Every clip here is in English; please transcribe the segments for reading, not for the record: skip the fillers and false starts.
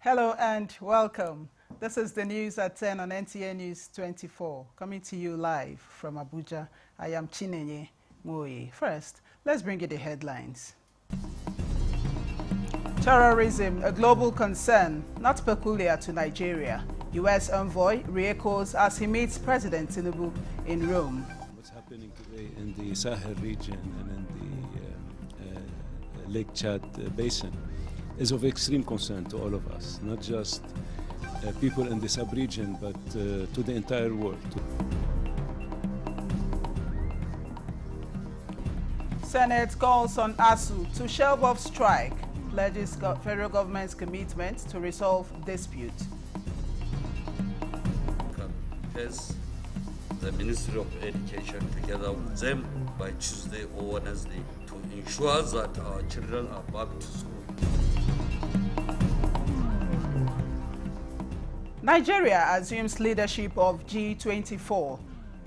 Hello and welcome. This is the news at 10 on NTA News 24, coming to you live from Abuja. I am Chinenye Moye. First, let's bring you the headlines. Terrorism, a global concern, not peculiar to Nigeria. U.S. envoy re-echoes as he meets President Tinubu in Rome. What's happening today in the Sahel region and in the Lake Chad basin is of extreme concern to all of us, not just people in the sub-region, but to the entire world. Senate calls on ASU to shelve off strike, pledges federal government's commitment to resolve dispute. Has the Ministry of Education together with them by Tuesday or Wednesday to ensure that our children are back to school. Nigeria assumes leadership of G24.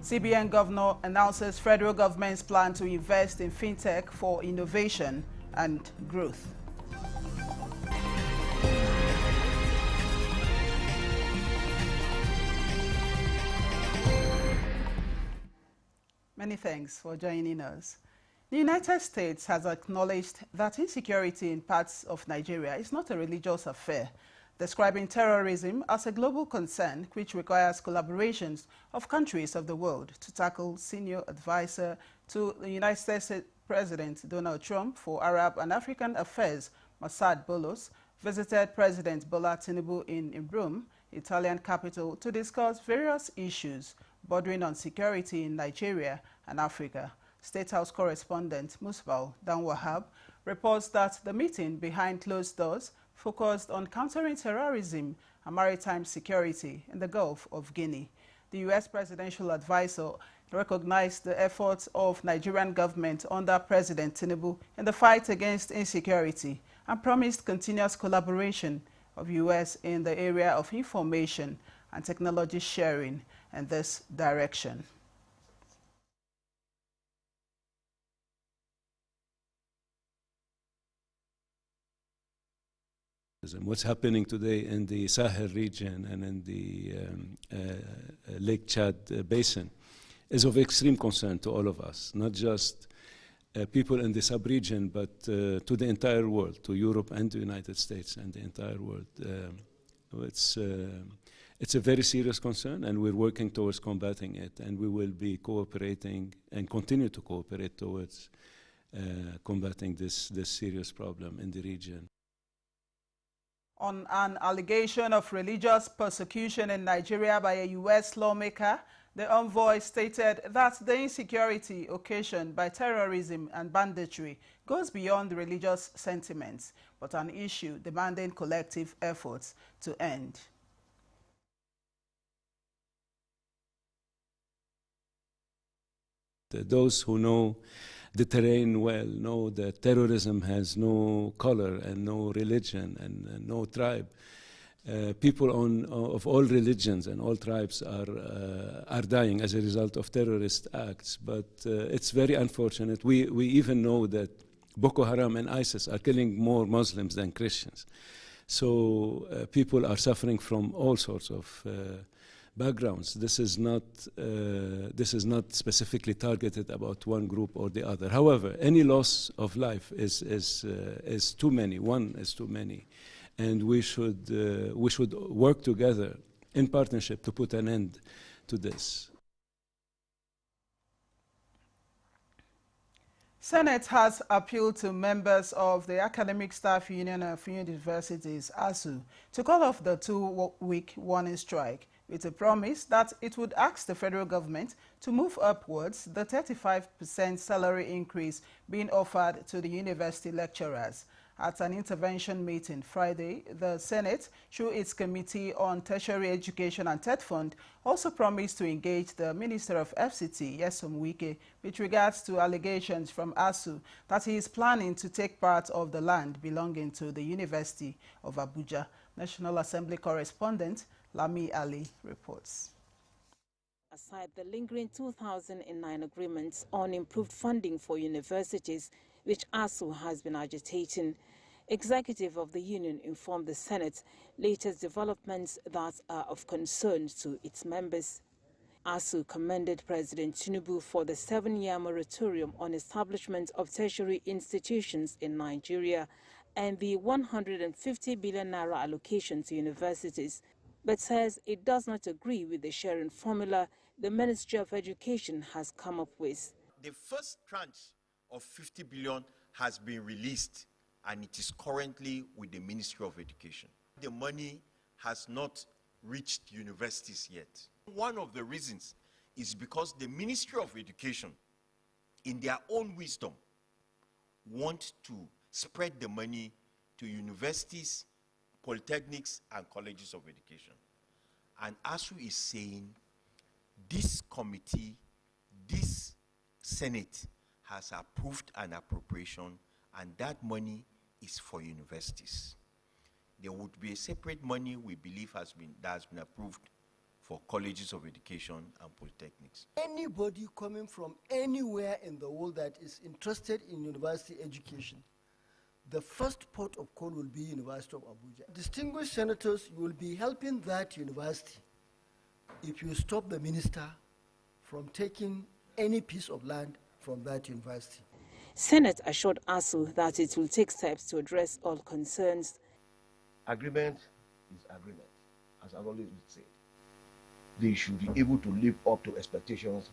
CBN governor announces federal government's plan to invest in fintech for innovation and growth. Many thanks for joining us. The United States has acknowledged that insecurity in parts of Nigeria is not a religious affair, describing terrorism as a global concern which requires collaborations of countries of the world to tackle. Senior advisor to the United States President Donald Trump for Arab and African Affairs, Mossad Boulos, visited President Bola Tinubu in Rome, Italian capital, to discuss various issues bordering on security in Nigeria and Africa. State House correspondent Musbau Danwahab reports that the meeting behind closed doors focused on countering terrorism and maritime security in the Gulf of Guinea. The U.S. presidential advisor recognized the efforts of Nigerian government under President Tinubu in the fight against insecurity and promised continuous collaboration of U.S. in the area of information and technology sharing in this direction. What's happening today in the Sahel region and in the Lake Chad basin is of extreme concern to all of us, not just people in the sub-region, but to the entire world, to Europe and the United States and the entire world. It's a very serious concern, and we're working towards combating it, and we will be cooperating and continue to cooperate towards combating this serious problem in the region. On an allegation of religious persecution in Nigeria by a U.S. lawmaker, the envoy stated that the insecurity occasioned by terrorism and banditry goes beyond religious sentiments, but an issue demanding collective efforts to end. Those who know the terrain well know that terrorism has no color and no religion and no tribe. People of all religions and all tribes are dying as a result of terrorist acts, but it's very unfortunate. We even know that Boko Haram and ISIS are killing more Muslims than Christians. So people are suffering from all sorts of backgrounds. This is not specifically targeted about one group or the other. However, any loss of life is too many. One is too many, and we should work together in partnership to put an end to this. Senate has appealed to members of the Academic Staff Union of Universities, ASU, to call off the 2-week warning strike, with a promise that it would ask the federal government to move upwards the 35% salary increase being offered to the university lecturers. At an intervention meeting Friday, the Senate, through its Committee on Tertiary Education and TED Fund, also promised to engage the Minister of FCT, Nyesom Wike, with regards to allegations from ASU that he is planning to take part of the land belonging to the University of Abuja. National Assembly correspondent Lami Ali reports. Aside the lingering 2009 agreements on improved funding for universities, which ASU has been agitating, Executive of the union informed the Senate latest developments that are of concern to its members. ASUU commended President Tinubu for the 7-year moratorium on establishment of tertiary institutions in Nigeria and the 150 billion naira allocation to universities, but says it does not agree with the sharing formula the Ministry of Education has come up with. The first tranche of 50 billion has been released and it is currently with the Ministry of Education. The money has not reached universities yet. One of the reasons is because the Ministry of Education, in their own wisdom, want to spread the money to universities, polytechnics, and colleges of education. And ASUU is saying this committee, this Senate has approved an appropriation, and that money is for universities. There would be a separate money we believe that has been approved for colleges of education and polytechnics. Anybody coming from anywhere in the world that is interested in university education, the first port of call will be University of Abuja. Distinguished senators, you will be helping that university if you stop the minister from taking any piece of land from that university. Senate assured ASUU that it will take steps to address all concerns. Agreement is agreement, as I've always said. They should be able to live up to expectations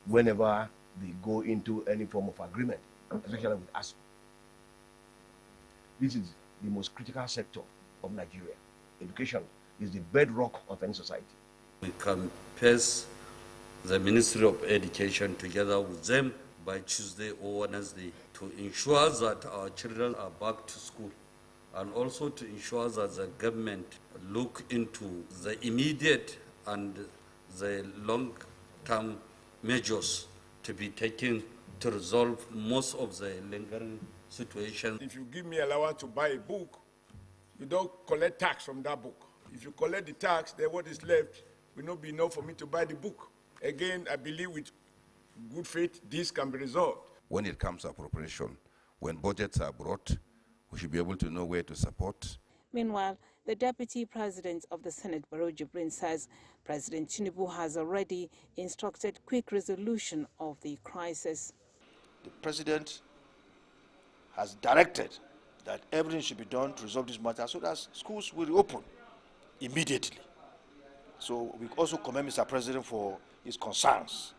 whenever they go into any form of agreement, especially with ASUU. This is the most critical sector of Nigeria. Education is the bedrock of any society. We can pass the Ministry of Education together with them by Tuesday or Wednesday to ensure that our children are back to school, and also to ensure that the government look into the immediate and the long-term measures to be taken to resolve most of the lingering situations. If you give me allowance to buy a book, you don't collect tax from that book. If you collect the tax, then what is left will not be enough for me to buy the book. Again, I believe with good faith, this can be resolved. When it comes to appropriation, when budgets are brought, we should be able to know where to support. Meanwhile, the Deputy President of the Senate, Barrow Jibrin, says President Tinubu has already instructed quick resolution of the crisis. The President has directed that everything should be done to resolve this matter so that schools will reopen immediately. So we also commend Mr. President for his concerns.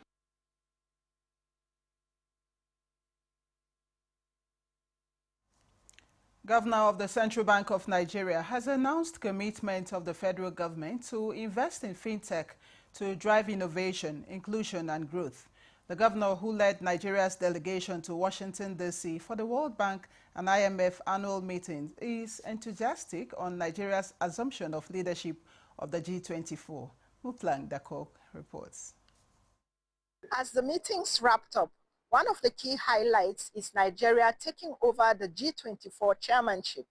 Governor of the Central Bank of Nigeria has announced commitment of the federal government to invest in fintech to drive innovation, inclusion and growth. The governor, who led Nigeria's delegation to Washington, D.C. for the World Bank and IMF annual meetings, is enthusiastic on Nigeria's assumption of leadership of the G24. Muplang Dakok reports. As the meetings wrapped up, one of the key highlights is Nigeria taking over the G24 chairmanship.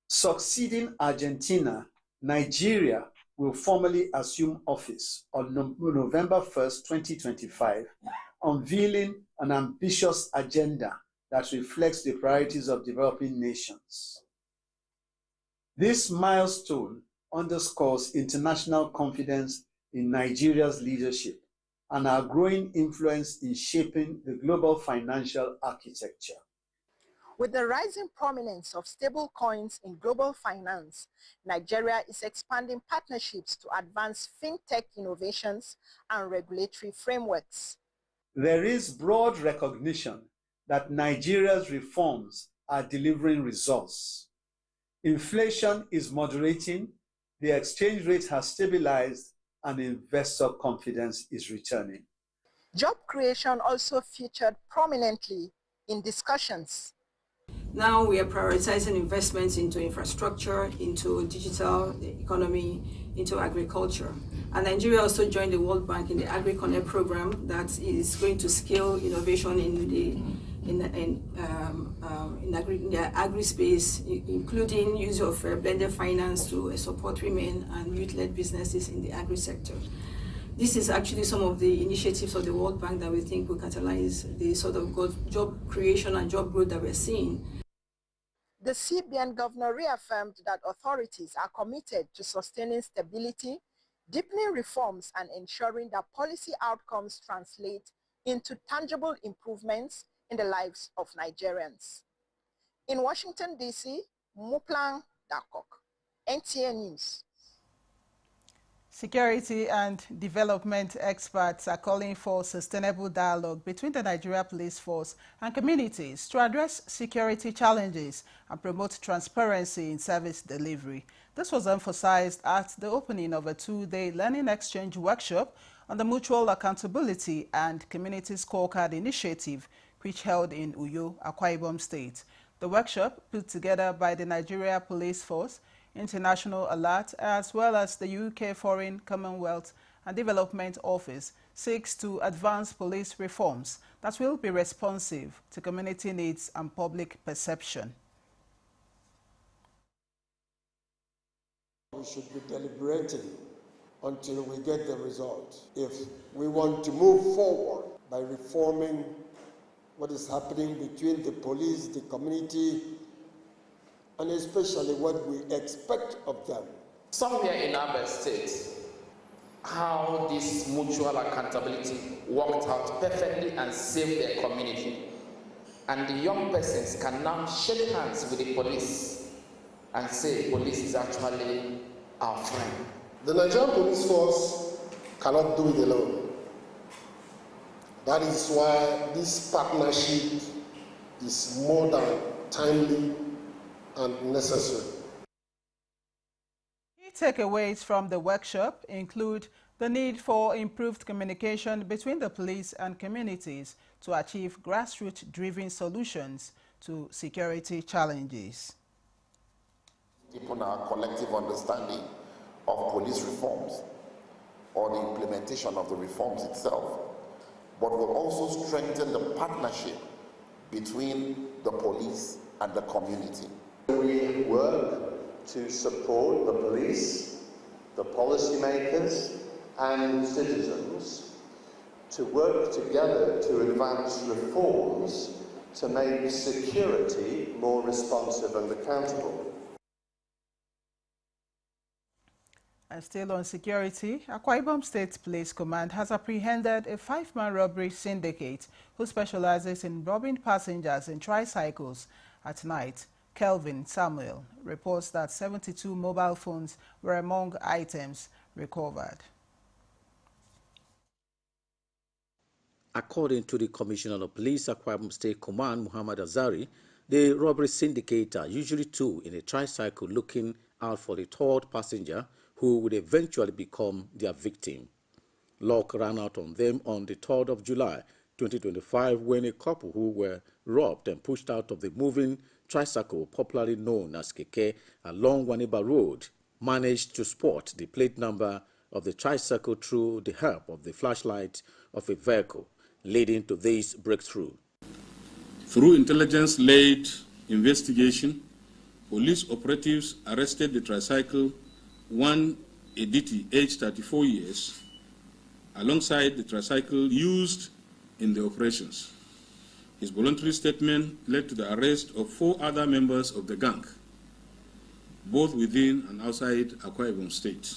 Succeeding Argentina, Nigeria will formally assume office on November 1st, 2025, unveiling an ambitious agenda that reflects the priorities of developing nations. This milestone underscores international confidence in Nigeria's leadership and our growing influence in shaping the global financial architecture. With the rising prominence of stable coins in global finance, Nigeria is expanding partnerships to advance fintech innovations and regulatory frameworks. There is broad recognition that Nigeria's reforms are delivering results. Inflation is moderating, the exchange rate has stabilized, and investor confidence is returning. Job creation also featured prominently in discussions. Now we are prioritizing investments into infrastructure, into digital economy, into agriculture. And Nigeria also joined the World Bank in the AgriConnect program that is going to scale innovation in the agri-space, including use of blended finance to support women and youth-led businesses in the agri-sector. This is actually some of the initiatives of the World Bank that we think will catalyze the sort of job creation and job growth that we're seeing. The CBN governor reaffirmed that authorities are committed to sustaining stability, deepening reforms, and ensuring that policy outcomes translate into tangible improvements in the lives of Nigerians. In Washington, D.C., Muplang Dakok, NTA News. Security and development experts are calling for sustainable dialogue between the Nigeria Police Force and communities to address security challenges and promote transparency in service delivery. This was emphasized at the opening of a two-day learning exchange workshop on the Mutual Accountability and Community Scorecard Initiative, which held in Uyo, Akwa Ibom State. The workshop, put together by the Nigeria Police Force, International Alert, as well as the UK Foreign, Commonwealth and Development Office, seeks to advance police reforms that will be responsive to community needs and public perception. We should be deliberating until we get the result. If we want to move forward by reforming what is happening between the police, the community, and especially what we expect of them. Somewhere in our state, how this mutual accountability worked out perfectly and saved their community. And the young persons can now shake hands with the police and say police is actually our friend. The Nigerian Police Force cannot do it alone. That is why this partnership is more than timely and necessary. Key takeaways from the workshop include the need for improved communication between the police and communities to achieve grassroots-driven solutions to security challenges. Deepen our collective understanding of police reforms or the implementation of the reforms itself, but will also strengthen the partnership between the police and the community. We work to support the police, the policymakers and citizens to work together to advance reforms to make security more responsive and accountable. And still on security, Akwa Ibom State Police Command has apprehended a 5-man robbery syndicate who specializes in robbing passengers in tricycles at night. Kelvin Samuel reports that 72 mobile phones were among items recovered. According to the Commissioner of Police, Akwa Ibom State Command, Muhammad Azari, the robbery syndicate are usually two in a tricycle looking out for the third passenger who would eventually become their victim. Luck ran out on them on the 3rd of July 2025 when a couple who were robbed and pushed out of the moving tricycle, popularly known as Keke, along Waniba Road, managed to spot the plate number of the tricycle through the help of the flashlight of a vehicle, leading to this breakthrough. Through intelligence-led investigation, police operatives arrested the tricycle one Editi, aged 34 years, alongside the tricycle used in the operations. His voluntary statement led to the arrest of 4 other members of the gang, both within and outside Akwa Ibom State.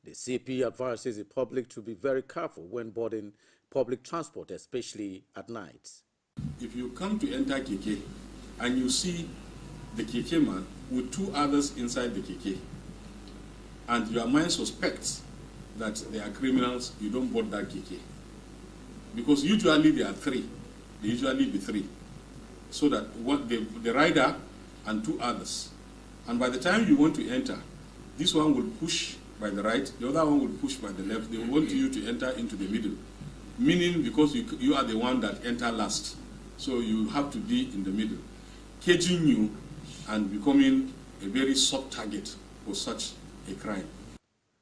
The CP advises the public to be very careful when boarding public transport, especially at night. If you come to enter Keke and you see the Keke man with 2 others inside the Keke, and your mind suspects that they are criminals, you don't board that Keke. Because usually there are 3. They usually be 3. So that what the rider and 2 others. And by the time you want to enter, this one will push by the right, the other one will push by the left. They want you to enter into the middle. Meaning because you are the one that enter last. So you have to be in the middle. Caging you and becoming a very soft target for such a crime.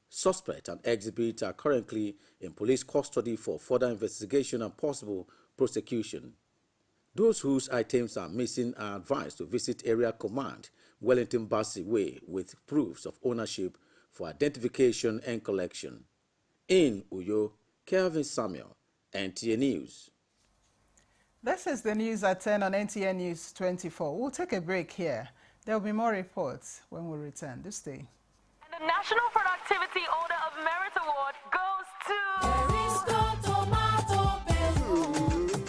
Suspect and exhibit are currently in police custody for further investigation and possible prosecution. Those whose items are missing are advised to visit Area Command, Wellington Bassey Way, with proofs of ownership for identification and collection. In Uyo, Kelvin Samuel, NTA News. This is the news at 10 on NTA News 24. We'll take a break here. There will be more reports when we return this day. And the National Productivity Order of Merit Award goes to...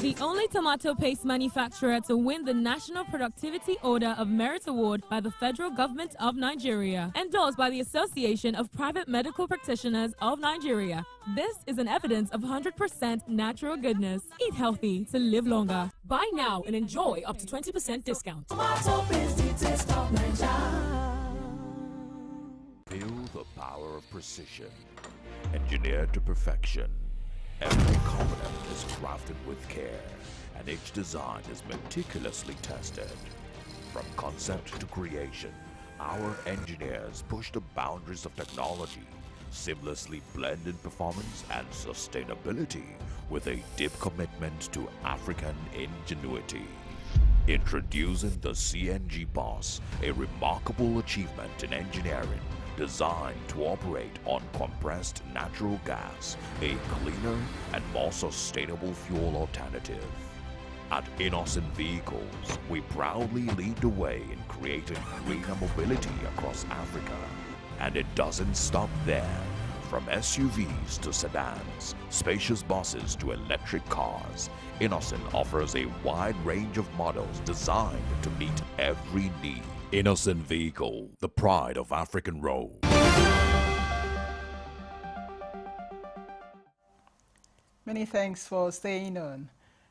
The only tomato paste manufacturer to win the National Productivity Order of Merit Award by the Federal Government of Nigeria, endorsed by the Association of Private Medical Practitioners of Nigeria. This is an evidence of 100% natural goodness. Eat healthy to live longer. Buy now and enjoy up to 20% discount. Tomato paste, the taste of Nigeria. Feel the power of precision, engineered to perfection. Every component is crafted with care, and each design is meticulously tested. From concept to creation, our engineers push the boundaries of technology, seamlessly blend in performance and sustainability with a deep commitment to African ingenuity. Introducing the CNG Boss, a remarkable achievement in engineering designed to operate on compressed natural gas, a cleaner and more sustainable fuel alternative. At Innocent Vehicles, we proudly lead the way in creating greener mobility across Africa. And it doesn't stop there. From SUVs to sedans, spacious buses to electric cars, Innocent offers a wide range of models designed to meet every need. Innocent Vehicle, the pride of African Road. Many thanks for staying on.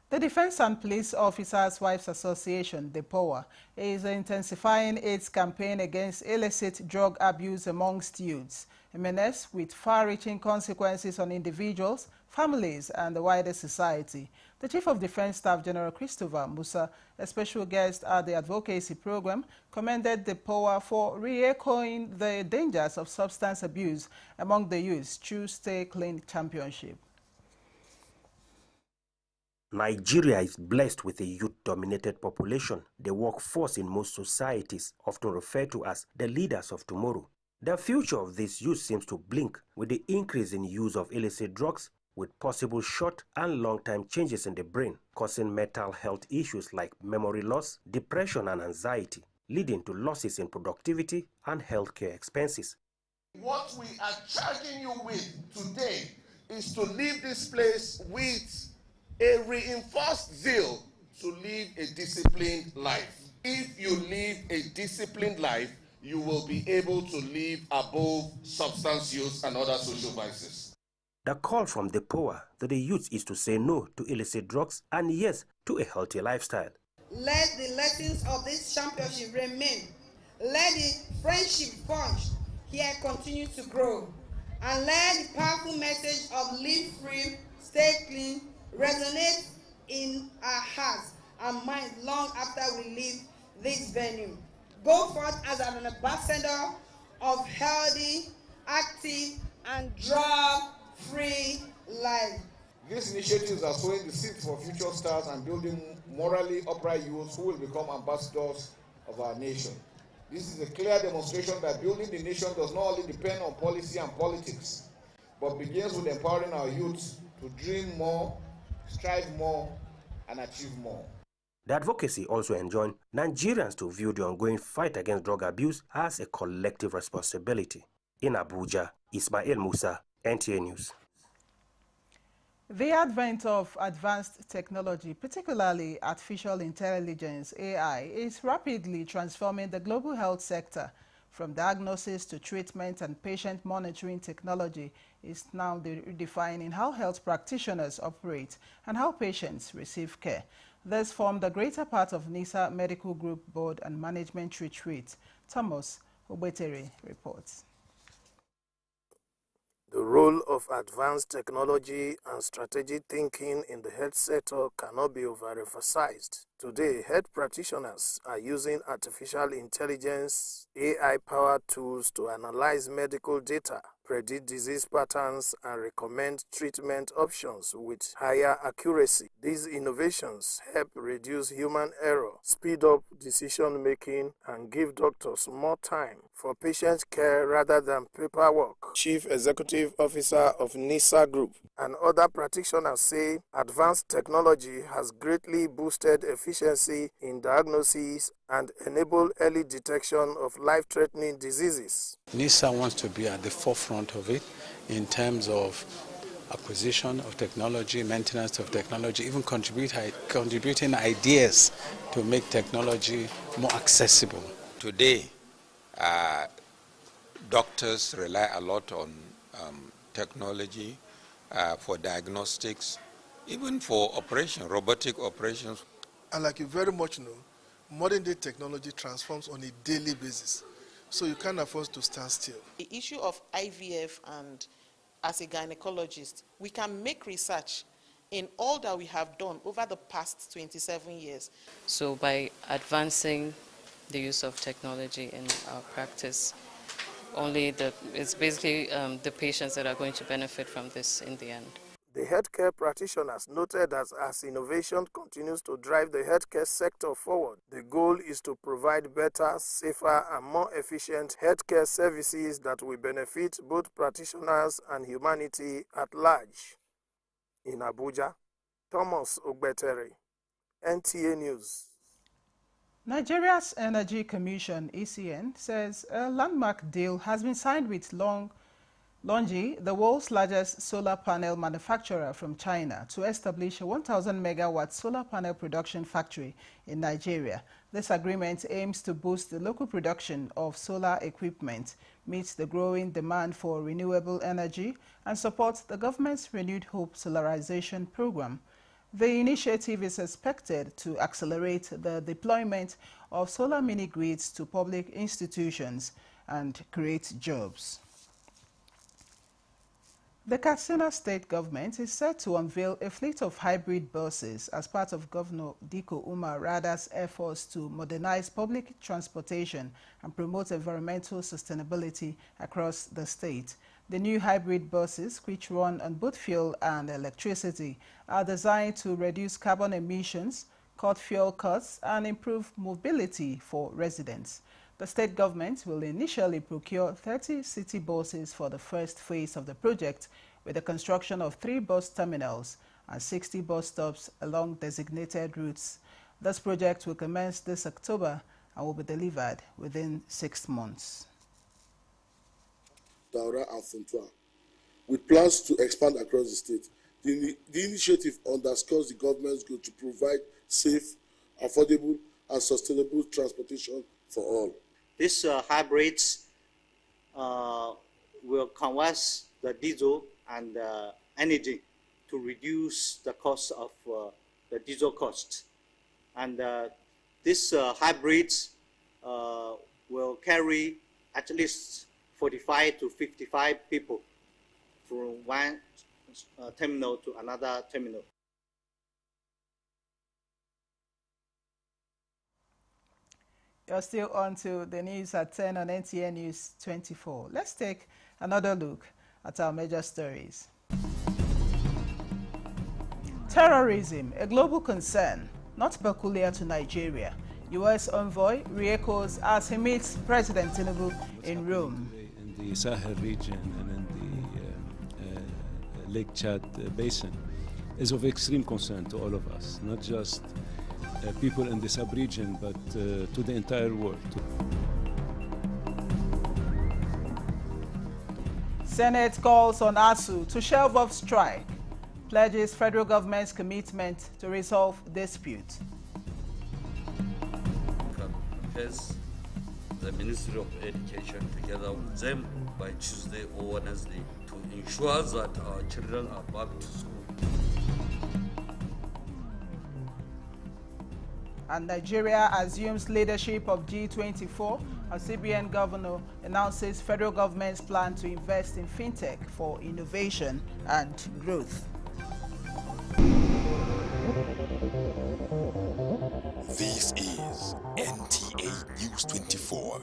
The Defense and Police Officers' Wives Association, DEPOA, is intensifying its campaign against illicit drug abuse amongst youths, a menace with far-reaching consequences on individuals, families, and the wider society. The Chief of Defense Staff General Christopher Musa, a special guest at the advocacy program, commended DEPOA for re-echoing the dangers of substance abuse among the youths through Stay Clean Championship. Nigeria is blessed with a youth-dominated population, the workforce in most societies, often referred to as the leaders of tomorrow. The future of this youth seems to blink with the increase in use of illicit drugs, with possible short and long-term changes in the brain, causing mental health issues like memory loss, depression, and anxiety, leading to losses in productivity and healthcare expenses. What we are charging you with today is to leave this place with a reinforced zeal to live a disciplined life. If you live a disciplined life, you will be able to live above substance use and other social vices. The call from DEPOA to the youth is to say no to illicit drugs and yes to a healthy lifestyle. Let the lessons of this championship remain. Let the friendship forged here continue to grow. And let the powerful message of live free, stay clean resonate in our hearts and minds long after we leave this venue. Go forth as an ambassador of healthy, active, and drug-free life. These initiatives are sowing the seeds for future stars and building morally upright youths who will become ambassadors of our nation. This is a clear demonstration that building the nation does not only depend on policy and politics, but begins with empowering our youths to dream more, strive more, and achieve more. The advocacy also enjoined Nigerians to view the ongoing fight against drug abuse as a collective responsibility. In Abuja, Ismail Musa, NTA News. The advent of advanced technology, particularly artificial intelligence, AI, is rapidly transforming the global health sector. From diagnosis to treatment and patient monitoring, technology is now redefining how health practitioners operate and how patients receive care. This formed a greater part of NISA Medical Group Board and Management Retreat. Thomas Obetere reports. The role of advanced technology and strategic thinking in the health sector cannot be overemphasized. Today, health practitioners are using artificial intelligence, AI-powered tools to analyze medical data, predict disease patterns, and recommend treatment options with higher accuracy. These innovations help reduce human error, speed up decision-making, and give doctors more time for patient care rather than paperwork. Chief Executive Officer of NISA Group and other practitioners say advanced technology has greatly boosted efficiency in diagnosis and enable early detection of life-threatening diseases. NISA wants to be at the forefront of it in terms of acquisition of technology, maintenance of technology, even contributing ideas to make technology more accessible. Today, doctors rely a lot on technology for diagnostics, even for operation, robotic operations. And like you very much know, modern day technology transforms on a daily basis, so you can't afford to stand still. The issue of IVF, and as a gynecologist, we can make research in all that we have done over the past 27 years. So by advancing the use of technology in our practice, it's basically the patients that are going to benefit from this in the end. The healthcare practitioners noted that as innovation continues to drive the healthcare sector forward, the goal is to provide better, safer, and more efficient healthcare services that will benefit both practitioners and humanity at large. In Abuja, Thomas Ogbetere, NTA News. Nigeria's Energy Commission, ECN, says a landmark deal has been signed with LONGi, the world's largest solar panel manufacturer from China, to establish a 1,000 megawatt solar panel production factory in Nigeria. This agreement aims to boost the local production of solar equipment, meet the growing demand for renewable energy, and support the government's Renewed Hope Solarization program. The initiative is expected to accelerate the deployment of solar mini-grids to public institutions and create jobs. The Katsina state government is set to unveil a fleet of hybrid buses as part of Governor Diko Umar Rada's efforts to modernize public transportation and promote environmental sustainability across the state. The new hybrid buses, which run on both fuel and electricity, are designed to reduce carbon emissions, cut fuel costs, and improve mobility for residents. The state government will initially procure 30 city buses for the first phase of the project, with the construction of 3 bus terminals and 60 bus stops along designated routes. This project will commence this October and will be delivered within 6 months. Daura and Funtua, with plans to expand across the state. The initiative underscores the government's goal to provide safe, affordable, and sustainable transportation for all. These hybrids will convert the diesel and energy to reduce the cost of the diesel cost. And these hybrids will carry at least 45 to 55 people from one terminal to another terminal. You're still on to the news at 10 on NTN News 24. Let's take another look at our major stories. Terrorism, a global concern, not peculiar to Nigeria. U.S. envoy re-echoes as he meets President Tinubu in Rome. In the Sahel region and in the Lake Chad basin is of extreme concern to all of us, not just people in the sub-region, but to the entire world. Senate calls on ASU to shelve off strike, pledges federal government's commitment to resolve dispute. The Ministry of Education together with them by Tuesday or Wednesday to ensure that our children are back to school. And Nigeria assumes leadership of G24 as CBN governor announces federal government's plan to invest in fintech for innovation and growth. This is NTA News 24.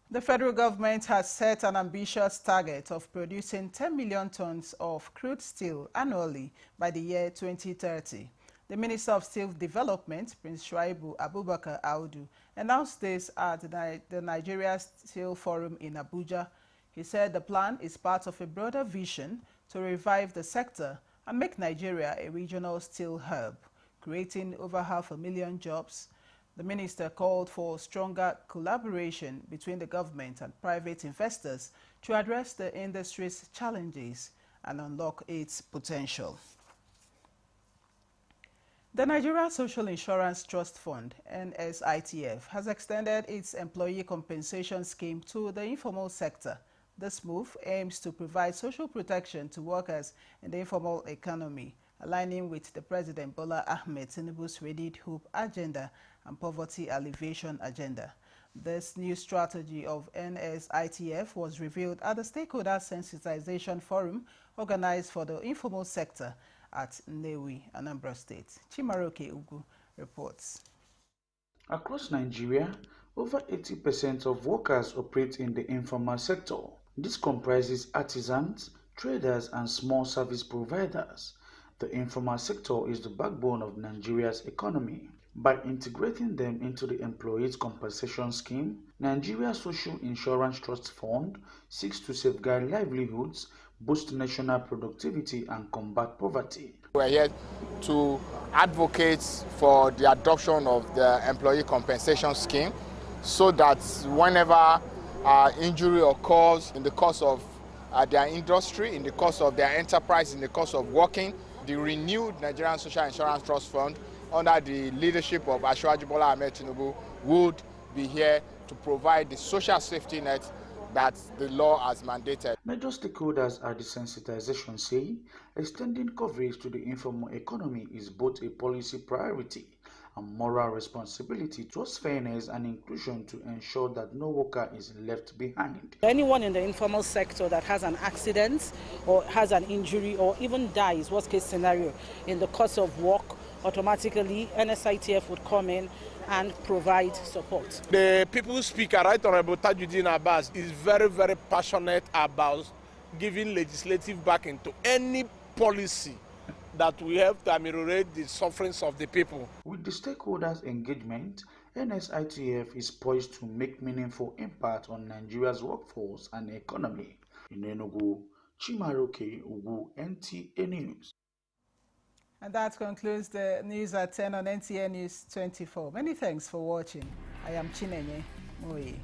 The federal government has set an ambitious target of producing 10 million tons of crude steel annually by the year 2030. The Minister of Steel Development, Prince Shuaibu Abubakar Audu, announced this at the Nigeria Steel Forum in Abuja. He said the plan is part of a broader vision to revive the sector and make Nigeria a regional steel hub. creating over 500,000 jobs. The minister called for stronger collaboration between the government and private investors to address the industry's challenges and unlock its potential. The Nigeria Social Insurance Trust Fund, NSITF, has extended its employee compensation scheme to the informal sector. This move aims to provide social protection to workers in the informal economy, aligning with the President Bola Ahmed Tinubu's Renewed Hope agenda and poverty alleviation agenda. This new strategy of NSITF was revealed at the Stakeholder Sensitization Forum organized for the informal sector at Nnewi, Anambra State. Chimaroke Ugu reports. Across Nigeria, over 80% of workers operate in the informal sector. This comprises artisans, traders, and small service providers. The informal sector is the backbone of Nigeria's economy. By integrating them into the Employees Compensation Scheme, Nigeria Social Insurance Trust Fund seeks to safeguard livelihoods, boost national productivity, and combat poverty. We're here to advocate for the adoption of the Employee Compensation Scheme so that whenever injury occurs in the course of their industry, in the course of their enterprise, in the course of working, the renewed Nigerian Social Insurance Trust Fund under the leadership of Asiwaju Bola Ahmed Tinubu would be here to provide the social safety net that the law has mandated. Major stakeholders at the sensitization say extending coverage to the informal economy is both a policy priority and moral responsibility towards fairness and inclusion to ensure that no worker is left behind. Anyone in the informal sector that has an accident or has an injury or even dies, worst case scenario, in the course of work, automatically NSITF would come in and provide support. The People's Speaker, Right Honorable Tajuddin Abbas, is very, very passionate about giving legislative backing to any policy that we have to ameliorate the sufferings of the people. With the stakeholders' engagement, NSITF is poised to make meaningful impact on Nigeria's workforce and economy. In Enugu, Chimaroke Ugu, NTA News. And that concludes the news at 10 on NTA News 24. Many thanks for watching. I am Chinenye Moye.